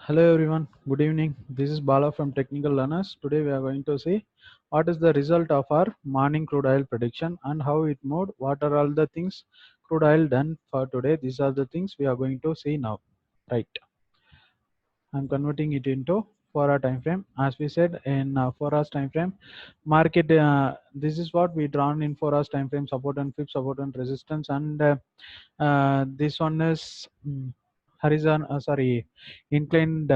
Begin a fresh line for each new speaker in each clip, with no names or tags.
Hello everyone, good evening. This is Bala from Technical Learners. Today we are going to see what is the result of our morning crude oil prediction and how it moved. What are all the things crude oil done for today? These are the things we are going to see now. Right. I'm converting it into 4 hour time frame. As we said in 4 hours time frame, market. This is what we drawn in 4 hours time frame: support and fib, support and resistance, and this one is horizontal. Sorry, inclined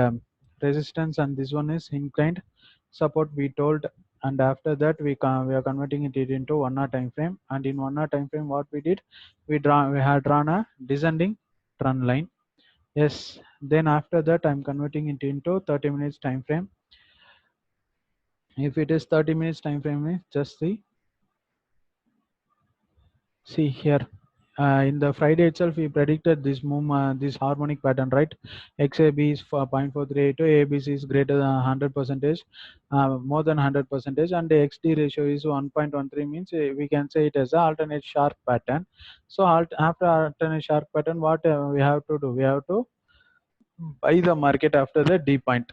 resistance, and this one is inclined support. We told, and after that we are converting it into 1 hour time frame. And in 1 hour time frame, what we did, we had drawn a descending trend line. Yes, then after that I'm converting it into 30 minutes time frame. If it is 30 minutes time frame, just see here. In the Friday itself, we predicted this this harmonic pattern, right? XAB is for 0.438, ABC is greater than 100%, more than 100%, and the XD ratio is 1.13, means we can say it as a alternate sharp pattern. So after alternate sharp pattern, what we have to do? We have to buy the market after the D point.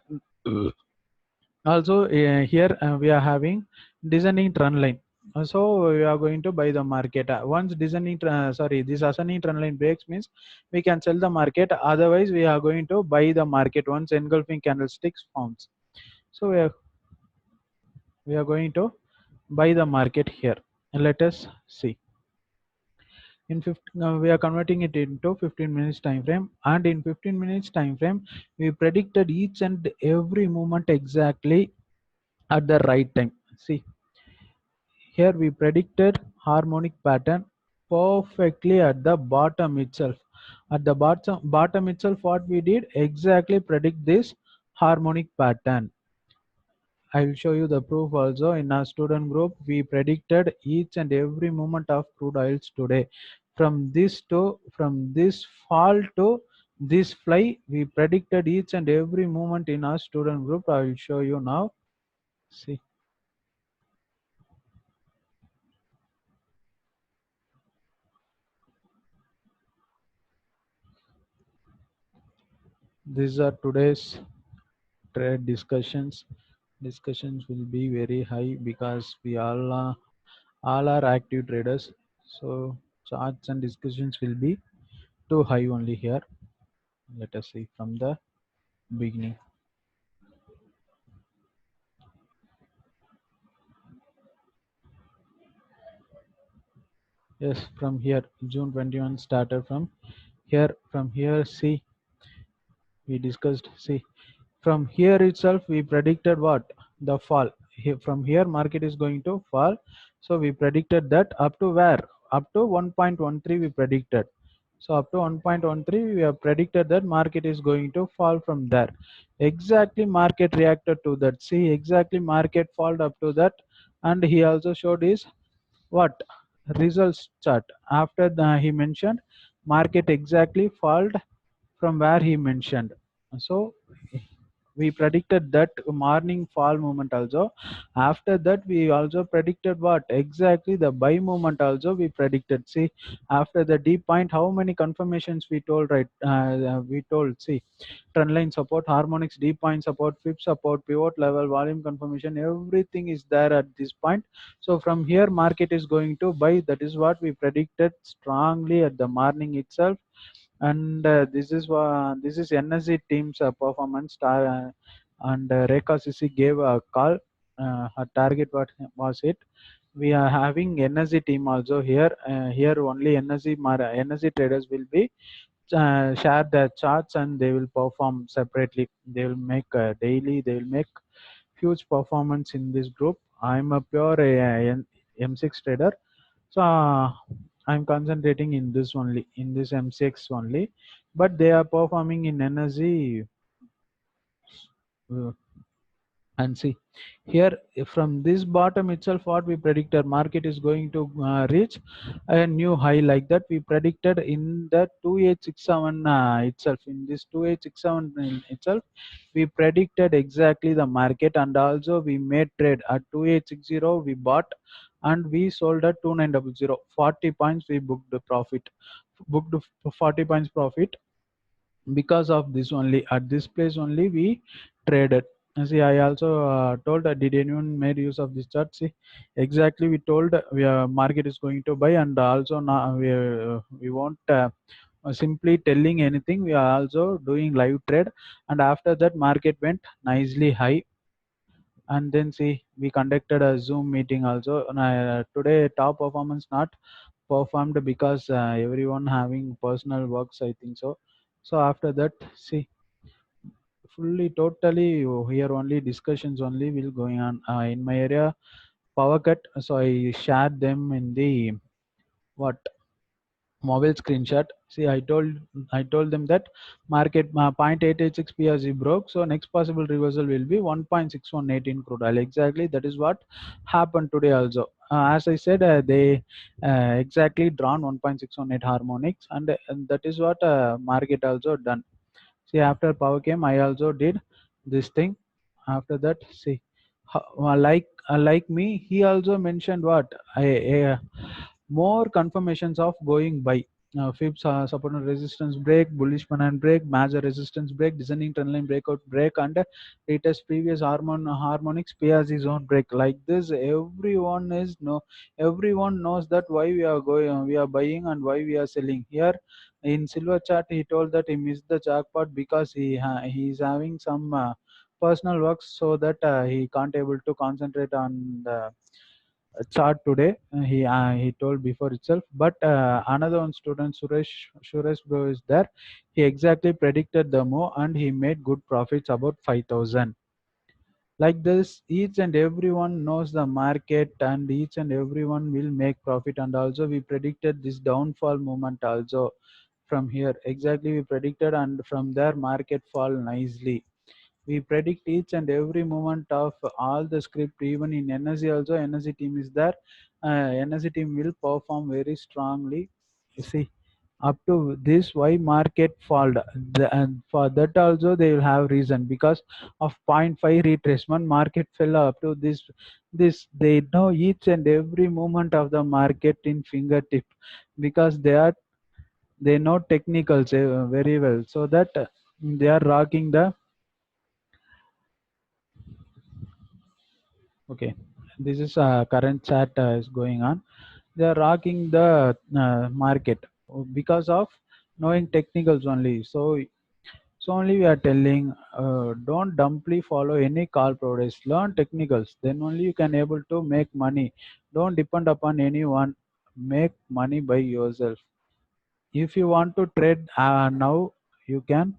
Also here we are having descending trend line. So we are going to buy the market. Once this ascending trend line breaks, means we can sell the market. Otherwise we are going to buy the market once engulfing candlesticks forms. So we are going to buy the market here. Let us see. In 15, we are converting it into 15 minutes time frame, and in 15 minutes time frame we predicted each and every movement exactly at the right time. See, here we predicted harmonic pattern perfectly at the bottom itself. At the bottom itself, what we did exactly predict this harmonic pattern. I will show you the proof also. In our student group, we predicted each and every moment of crude oils today. From this fall to this fly, we predicted each and every moment in our student group. I will show you now. See. These are today's trade discussions. Discussions will be very high because we all are active traders. So charts and discussions will be too high only here. Let us see from the beginning. Yes, from here June 21 started from here. From here, see, we discussed. See, from here itself we predicted what? The fall. Here, from here market is going to fall. So we predicted that up to where? Up to 1.13 we predicted. So up to 1.13 we have predicted that market is going to fall from there. Exactly market reacted to that. See, exactly market fall up to that. And he also showed his what? Results chart. After he mentioned market exactly fall from where he mentioned. So we predicted that morning fall movement also. After that we also predicted what? Exactly the buy movement also we predicted. See, after the D point, how many confirmations we told, right? We told, see, trend line support, harmonics, D point support, fib support, pivot level, volume confirmation, everything is there at this point. So from here market is going to buy. That is what we predicted strongly at the morning itself. And this is NSE team's performance star, and Rekha Sisi gave a call. Her target what was it? We are having NSE team also here. Here only NSE traders will be share their charts, and they will perform separately. They will make daily. They will make huge performance in this group. I'm a pure M6 trader, so I'm concentrating in this only, in this M6 only. But they are performing in energy. uh, and see here, from this bottom itself, what we predicted, market is going to reach a new high. Like that we predicted in the 2867 itself. In this 2867 itself, we predicted exactly the market, and also we made trade at 2860. We bought and we sold at 2900. 40 points we booked the profit, booked 40 points profit. because of this only, at this place only we traded. See, I also told that did anyone made use of this chart. See, exactly we told we are market is going to buy, and also now we won't simply telling anything, we are also doing live trade. And after that market went nicely high, and then see we conducted a Zoom meeting also. And today top performance not performed because everyone having personal works, I think so. So after that, see, fully totally here only discussions only will going on in my area. Power cut, so I shared them in the what mobile screenshot. See, I told them that market 0.886 PRC broke, so next possible reversal will be 1.6118 crude oil. Exactly that is what happened today also. As I said, they exactly drawn 1.618 harmonics, and that is what market also done. See, after power came, I also did this thing. After that, see, like me, he also mentioned what more confirmations of going by. Fibs support and resistance break, bullish banana break, major resistance break, descending trend line breakout break, and retest previous harmonics PRC zone break. Like this, everyone knows that why we are buying and why we are selling. Here in silver chart, he told that he missed the jackpot because he is having some personal works, so that he can't able to concentrate on the chart today. He told before itself. But another one student, Suresh bro is there. He exactly predicted the move and he made good profits about 5,000. Like this, each and everyone knows the market, and each and everyone will make profit. And also we predicted this downfall movement also. From here exactly we predicted, and from there market fall nicely. We predict each and every moment of all the script. Even in energy also, energy team is there. Energy team will perform very strongly. You see, up to this why market fall, and for that also they will have reason, because of point 0.5 retracement market fell up to this. They know each and every moment of the market in fingertip, because they know technicals very well, so that they are rocking the. Okay, this is current chat is going on. They are rocking the market because of knowing technicals only. So only we are telling, don't dumbly follow any call providers. Learn technicals, then only you can able to make money. Don't depend upon anyone. Make money by yourself. If you want to trade now, you can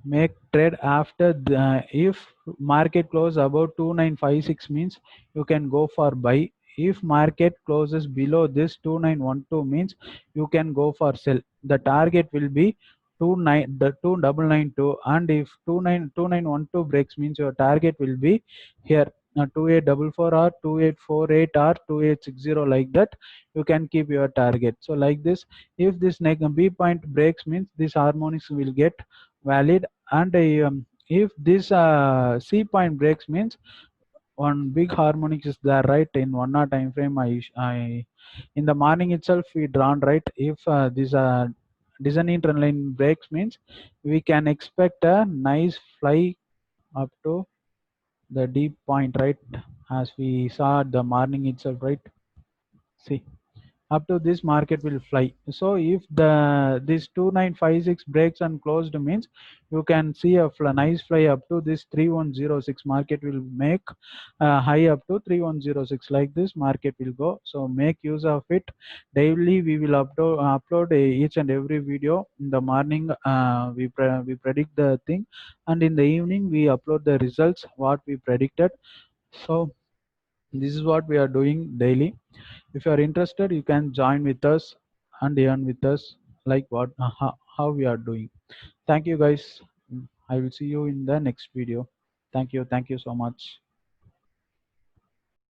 make trade after the, if market close above 2956 means you can go for buy. If market closes below this 2912 means you can go for sell. The target will be 2992, and if 2912 breaks means your target will be here 2844 or 2848 or 2860, like that you can keep your target. So like this, if this B point breaks means this harmonics will get valid. And if this C point breaks means one big harmonics is there, right? In 1 hour time frame, I in the morning itself we drawn, right? If this descending trend line breaks means we can expect a nice fly up to the deep point, right? As we saw at the morning itself, right? See, up to this market will fly. So if the this 2956 breaks and closed means you can see a nice fly up to this 3106. Market will make high up to 3106, like this market will go. So make use of it. Daily we will upload each and every video. In the morning we predict the thing, and in the evening we upload the results what we predicted. So this is what we are doing daily. If you are interested, you can join with us and earn with us, like what how we are doing. Thank you guys. I will see you in the next video. Thank you so much.